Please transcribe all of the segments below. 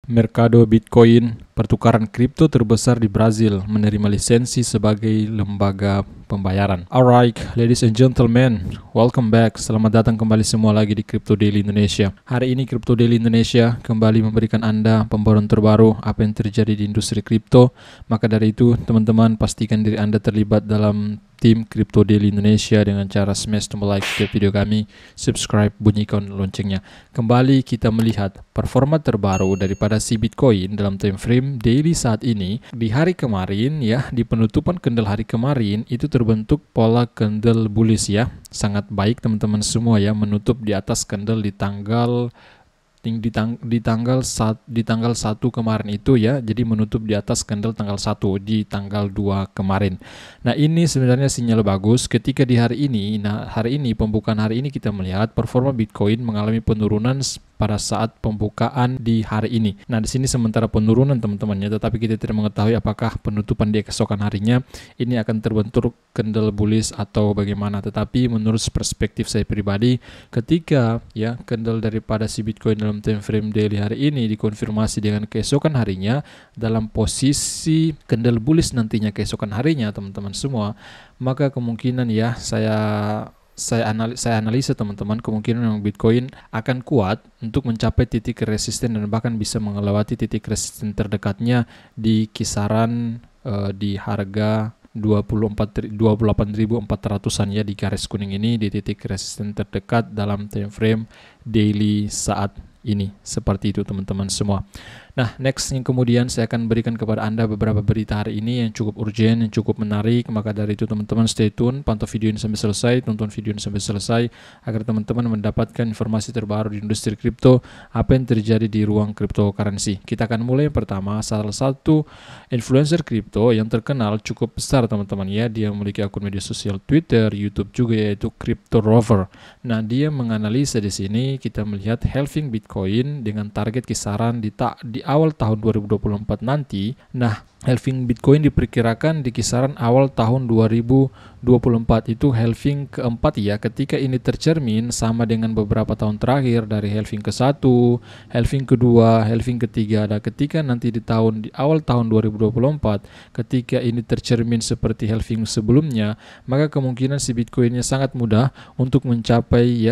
Mercado Bitcoin, pertukaran kripto terbesar di Brazil, menerima lisensi sebagai lembaga pembayaran. Alright, ladies and gentlemen, welcome back. Selamat datang kembali semua lagi di Crypto Daily Indonesia. Hari ini Crypto Daily Indonesia kembali memberikan Anda pembaruan terbaru apa yang terjadi di industri kripto. Maka dari itu, teman-teman, pastikan diri Anda terlibat dalam tim Crypto Daily Indonesia dengan cara smash tombol like setiap video kami, subscribe, bunyikan loncengnya. Kembali kita melihat performa terbaru daripada si Bitcoin dalam time frame daily saat ini. Di hari kemarin ya, di penutupan candle hari kemarin itu terbentuk pola candle bullish ya. Sangat baik teman-teman semua ya, menutup di atas candle di tanggal 1 kemarin itu ya, jadi menutup di atas candle tanggal 1 di tanggal 2 kemarin. Nah, ini sebenarnya sinyal bagus ketika di hari ini. Nah, hari ini pembukaan hari ini kita melihat performa Bitcoin mengalami penurunan pada saat pembukaan di hari ini. Nah, di sini sementara penurunan teman-teman ya, tetapi kita tidak mengetahui apakah penutupan di keesokan harinya ini akan terbentuk candle bullish atau bagaimana. Tetapi menurut perspektif saya pribadi, ketika ya candle daripada si Bitcoin dalam time frame daily hari ini dikonfirmasi dengan keesokan harinya dalam posisi candle bullish nantinya keesokan harinya teman-teman semua, maka kemungkinan ya saya analisa teman-teman, kemungkinan memang Bitcoin akan kuat untuk mencapai titik resisten dan bahkan bisa melewati titik resisten terdekatnya di kisaran di harga 28.400-an ya, di garis kuning ini, di titik resisten terdekat dalam time frame daily saat ini. Seperti itu teman-teman semua. Nah, next yang kemudian saya akan berikan kepada Anda beberapa berita hari ini yang cukup urgent, yang cukup menarik. Maka dari itu teman-teman stay tune, pantau video ini sampai selesai, tonton video ini sampai selesai agar teman-teman mendapatkan informasi terbaru di industri kripto, apa yang terjadi di ruang cryptocurrency. Kita akan mulai yang pertama, salah satu influencer kripto yang terkenal cukup besar teman-teman ya, dia memiliki akun media sosial Twitter, YouTube juga, yaitu Crypto Rover. Nah, dia menganalisa di sini kita melihat halving Bitcoin dengan target kisaran di awal tahun 2024 nanti. Nah, halving Bitcoin diperkirakan di kisaran awal tahun 2024, itu halving keempat ya. Ketika ini tercermin sama dengan beberapa tahun terakhir dari halving ke-1, halving kedua, halving ketiga. Dan ketika nanti di awal tahun 2024, ketika ini tercermin seperti halving sebelumnya, maka kemungkinan si Bitcoinnya sangat mudah untuk mencapai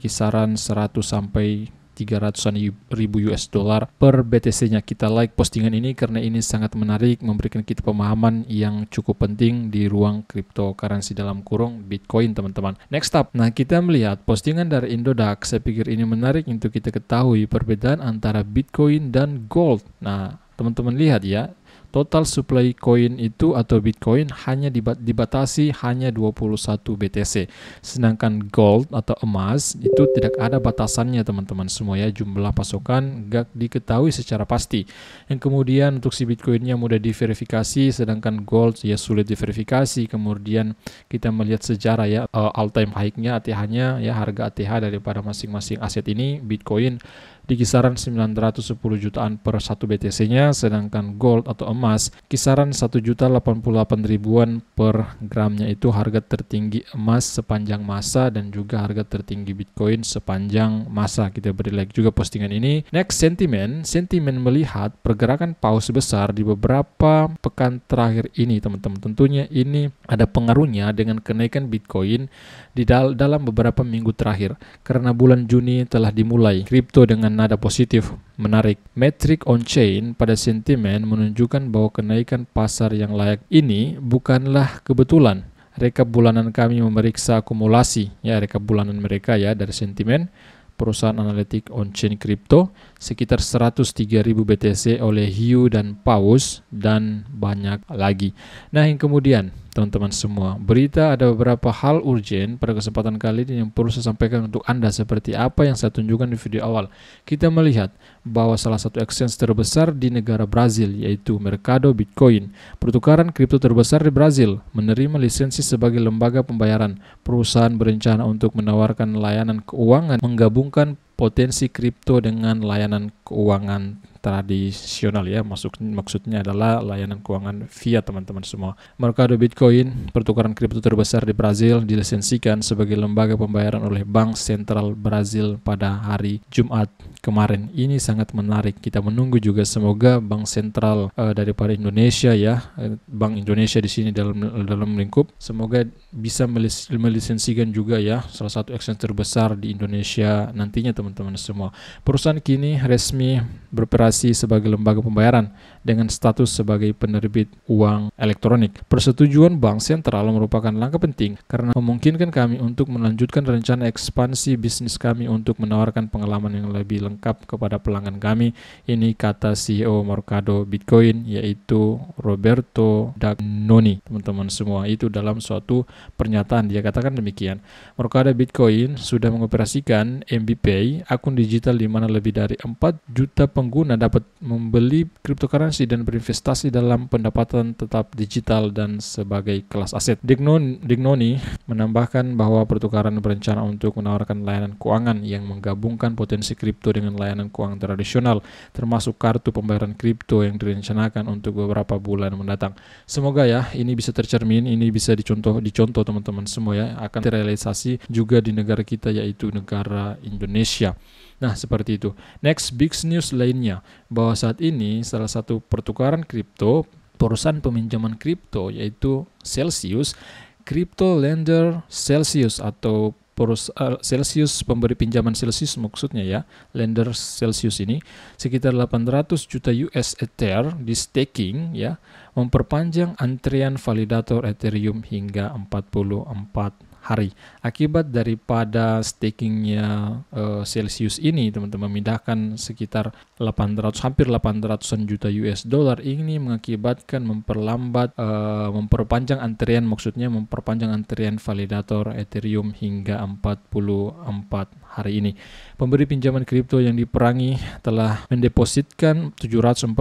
kisaran 100 sampai 300-an ribu US dollar per BTC-nya. Kita like postingan ini karena ini sangat menarik, memberikan kita pemahaman yang cukup penting di ruang cryptocurrency dalam kurung Bitcoin teman-teman. Next up, nah kita melihat postingan dari Indodax. Saya pikir ini menarik untuk kita ketahui perbedaan antara Bitcoin dan Gold. Nah, teman-teman lihat ya, total supply coin itu atau Bitcoin hanya dibatasi hanya 21 BTC. Sedangkan gold atau emas itu tidak ada batasannya teman-teman semua ya, jumlah pasokan gak diketahui secara pasti. Yang kemudian untuk si Bitcoinnya mudah diverifikasi, sedangkan gold ya sulit diverifikasi. Kemudian kita melihat sejarah ya, all time high-nya ATH-nya ya, harga ATH daripada masing-masing aset ini Bitcoin di kisaran 910 jutaan per 1 BTC-nya, sedangkan gold atau emas kisaran 1.088.000-an per gramnya. Itu harga tertinggi emas sepanjang masa dan juga harga tertinggi Bitcoin sepanjang masa. Kita beri like juga postingan ini. Next, sentimen melihat pergerakan paus besar di beberapa pekan terakhir ini teman-teman. Tentunya ini ada pengaruhnya dengan kenaikan Bitcoin di dalam beberapa minggu terakhir, karena bulan Juni telah dimulai kripto dengan nada positif. Menarik, metrik on-chain pada sentimen menunjukkan bahwa kenaikan pasar yang layak ini bukanlah kebetulan. Rekap bulanan kami memeriksa akumulasi ya, rekap bulanan mereka ya dari sentimen perusahaan analitik on-chain kripto sekitar 103.000 BTC oleh Hiu dan Paus dan banyak lagi. Nah, yang kemudian teman-teman semua, berita ada beberapa hal urgent pada kesempatan kali ini yang perlu saya sampaikan untuk Anda, seperti apa yang saya tunjukkan di video awal. Kita melihat bahwa salah satu exchange terbesar di negara Brazil, yaitu Mercado Bitcoin, pertukaran kripto terbesar di Brazil, menerima lisensi sebagai lembaga pembayaran. Perusahaan berencana untuk menawarkan layanan keuangan, menggabungkan potensi kripto dengan layanan keuangan tradisional ya, maksudnya adalah layanan keuangan fiat teman-teman semua. Mercado Bitcoin, pertukaran kripto terbesar di Brazil, dilisensikan sebagai lembaga pembayaran oleh Bank Sentral Brazil pada hari Jumat kemarin. Ini sangat menarik. Kita menunggu juga semoga Bank Sentral daripada Indonesia ya, Bank Indonesia di sini dalam lingkup, semoga bisa melisensikan juga ya salah satu exchange terbesar di Indonesia nantinya teman-teman semua. Perusahaan kini resmi beroperasi sebagai lembaga pembayaran dengan status sebagai penerbit uang elektronik. Persetujuan Bank Sentral merupakan langkah penting karena memungkinkan kami untuk melanjutkan rencana ekspansi bisnis kami untuk menawarkan pengalaman yang lebih lengkap kepada pelanggan kami. Ini kata CEO Mercado Bitcoin, yaitu Roberto Dagnoni. Teman-teman semua, itu dalam suatu pernyataan dia katakan demikian. Mercado Bitcoin sudah mengoperasikan MBPay, akun digital di mana lebih dari 4 juta pengguna dapat membeli cryptocurrency dan berinvestasi dalam pendapatan tetap digital dan sebagai kelas aset. Dagnoni menambahkan bahwa pertukaran berencana untuk menawarkan layanan keuangan yang menggabungkan potensi kripto dengan layanan keuangan tradisional, termasuk kartu pembayaran kripto yang direncanakan untuk beberapa bulan mendatang. Semoga ya ini bisa tercermin, ini bisa dicontoh teman-teman semua ya, akan terrealisasi juga di negara kita yaitu negara Indonesia. Nah, seperti itu. Next big news lainnya, bahwa saat ini salah satu pertukaran kripto, perusahaan peminjaman kripto yaitu Celsius, crypto lender Celsius atau Celsius, pemberi pinjaman Celsius maksudnya ya, lender Celsius ini sekitar 800 juta US Ether di staking ya, memperpanjang antrian validator Ethereum hingga 44 hari. Akibat daripada stakingnya Celsius ini, teman-teman, memindahkan sekitar hampir 800-an juta US dollar, ini mengakibatkan memperpanjang antrian validator Ethereum hingga 44 hari ini. Pemberi pinjaman kripto yang diperangi telah mendepositkan 745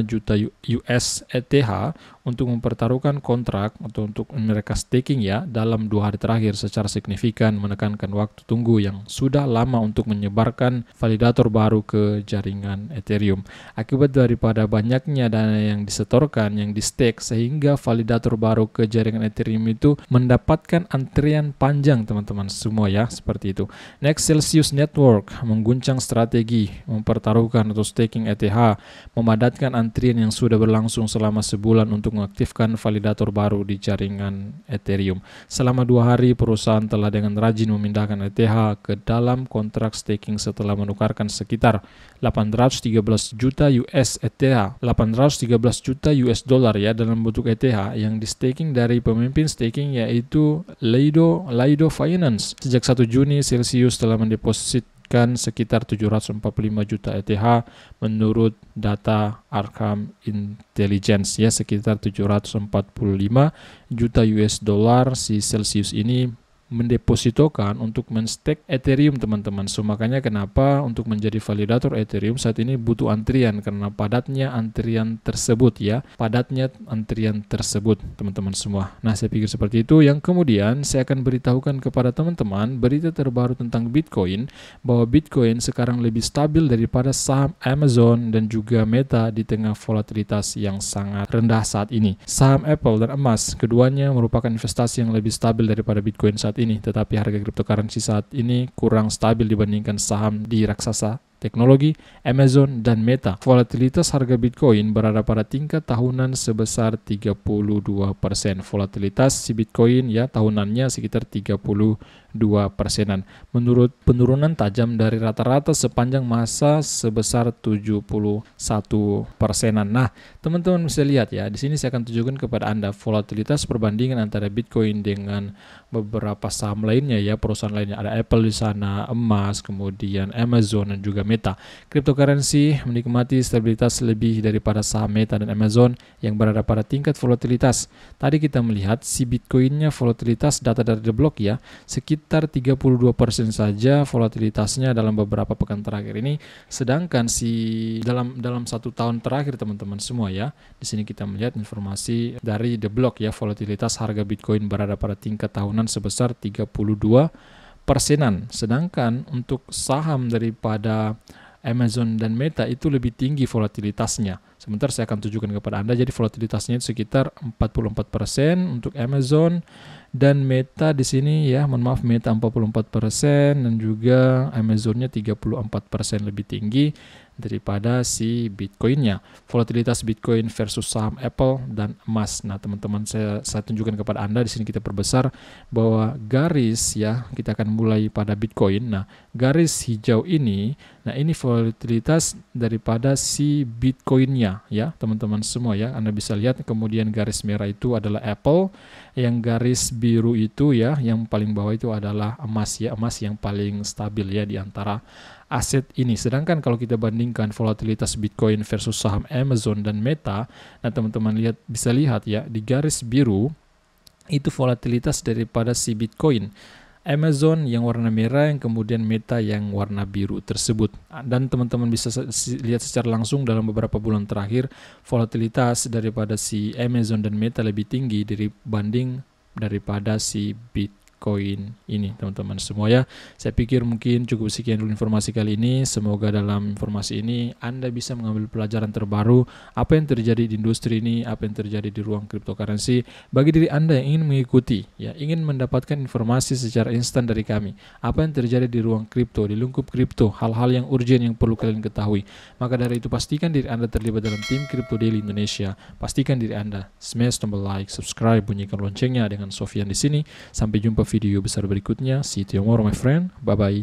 juta US ETH untuk mempertaruhkan kontrak atau untuk mereka staking ya dalam 2 hari terakhir, secara signifikan menekankan waktu tunggu yang sudah lama untuk menyebarkan validator baru ke jaringan Ethereum. Akibat daripada banyaknya dana yang disetorkan, yang di stake, sehingga validator baru ke jaringan Ethereum itu mendapatkan antrian panjang teman-teman semua ya, seperti itu. Next, Celsius Network mengguncang strategi mempertaruhkan atau staking ETH, memadatkan antrian yang sudah berlangsung selama sebulan untuk mengaktifkan validator baru di jaringan Ethereum. Selama 2 hari, perusahaan telah dengan rajin memindahkan ETH ke dalam kontrak staking setelah menukarkan sekitar 813 juta US ETH, 813 juta US dollar ya dalam bentuk ETH yang di staking dari pemimpin staking yaitu Lido Finance. Sejak 1 Juni, Celsius telah mendepositkan sekitar 745 juta ETH menurut data Arkham Intelligence ya, sekitar 745 juta US dollar si Celsius ini mendepositokan untuk men-stake Ethereum teman-teman. So makanya kenapa untuk menjadi validator Ethereum saat ini butuh antrian, karena padatnya antrian tersebut teman-teman semua. Nah, saya pikir seperti itu. Yang kemudian saya akan beritahukan kepada teman-teman berita terbaru tentang Bitcoin, bahwa Bitcoin sekarang lebih stabil daripada saham Amazon dan juga Meta di tengah volatilitas yang sangat rendah saat ini. Saham Apple dan emas, keduanya merupakan investasi yang lebih stabil daripada Bitcoin saat ini, tetapi harga cryptocurrency saat ini kurang stabil dibandingkan saham di raksasa teknologi Amazon dan Meta. Volatilitas harga Bitcoin berada pada tingkat tahunan sebesar 32%. Volatilitas si Bitcoin ya tahunannya sekitar 32%-an. Menurut penurunan tajam dari rata-rata sepanjang masa sebesar 71%-an. Nah, teman-teman bisa lihat ya, di sini saya akan tunjukkan kepada Anda volatilitas perbandingan antara Bitcoin dengan beberapa saham lainnya ya, perusahaan lainnya. Ada Apple di sana, emas, kemudian Amazon dan juga Meta. Cryptocurrency menikmati stabilitas lebih daripada saham Meta dan Amazon yang berada pada tingkat volatilitas. Tadi kita melihat si Bitcoinnya volatilitas data dari The Block ya, sekitar 32% saja volatilitasnya dalam beberapa pekan terakhir ini. Sedangkan si dalam 1 tahun terakhir teman-teman semua ya, di sini kita melihat informasi dari The Block ya, volatilitas harga Bitcoin berada pada tingkat tahunan sebesar 32%-an. Sedangkan untuk saham daripada Amazon dan Meta itu lebih tinggi volatilitasnya. Sebentar saya akan tunjukkan kepada Anda. Jadi volatilitasnya itu sekitar 44% untuk Amazon dan Meta di sini ya, mohon maaf, Meta 44% dan juga Amazonnya 34% lebih tinggi daripada si Bitcoinnya. Volatilitas Bitcoin versus saham Apple dan emas. Nah, teman-teman, saya tunjukkan kepada Anda di sini, kita perbesar bahwa garis ya, kita akan mulai pada Bitcoin. Nah, garis hijau ini, nah ini volatilitas daripada si Bitcoinnya ya, teman-teman semua ya. Anda bisa lihat, kemudian garis merah itu adalah Apple, yang garis biru itu ya, yang paling bawah itu adalah emas ya, emas yang paling stabil ya di antara aset ini. Sedangkan kalau kita bandingkan volatilitas Bitcoin versus saham Amazon dan Meta, nah teman-teman bisa lihat ya, di garis biru itu volatilitas daripada si Bitcoin, Amazon yang warna merah, yang kemudian Meta yang warna biru tersebut. Dan teman-teman bisa lihat secara langsung dalam beberapa bulan terakhir, volatilitas daripada si Amazon dan Meta lebih tinggi dibanding daripada si Bitcoin ini, teman-teman semua ya. Saya pikir mungkin cukup sekian dulu informasi kali ini. Semoga dalam informasi ini Anda bisa mengambil pelajaran terbaru, apa yang terjadi di industri ini, apa yang terjadi di ruang cryptocurrency. Bagi diri Anda yang ingin mengikuti ya, ingin mendapatkan informasi secara instan dari kami, apa yang terjadi di ruang kripto, di lingkup kripto, hal-hal yang urgent yang perlu kalian ketahui, maka dari itu pastikan diri Anda terlibat dalam tim Crypto Daily Indonesia. Pastikan diri Anda smash tombol like, subscribe, bunyikan loncengnya dengan Sofian di sini. Sampai jumpa video besar berikutnya. See you tomorrow my friend. Bye bye.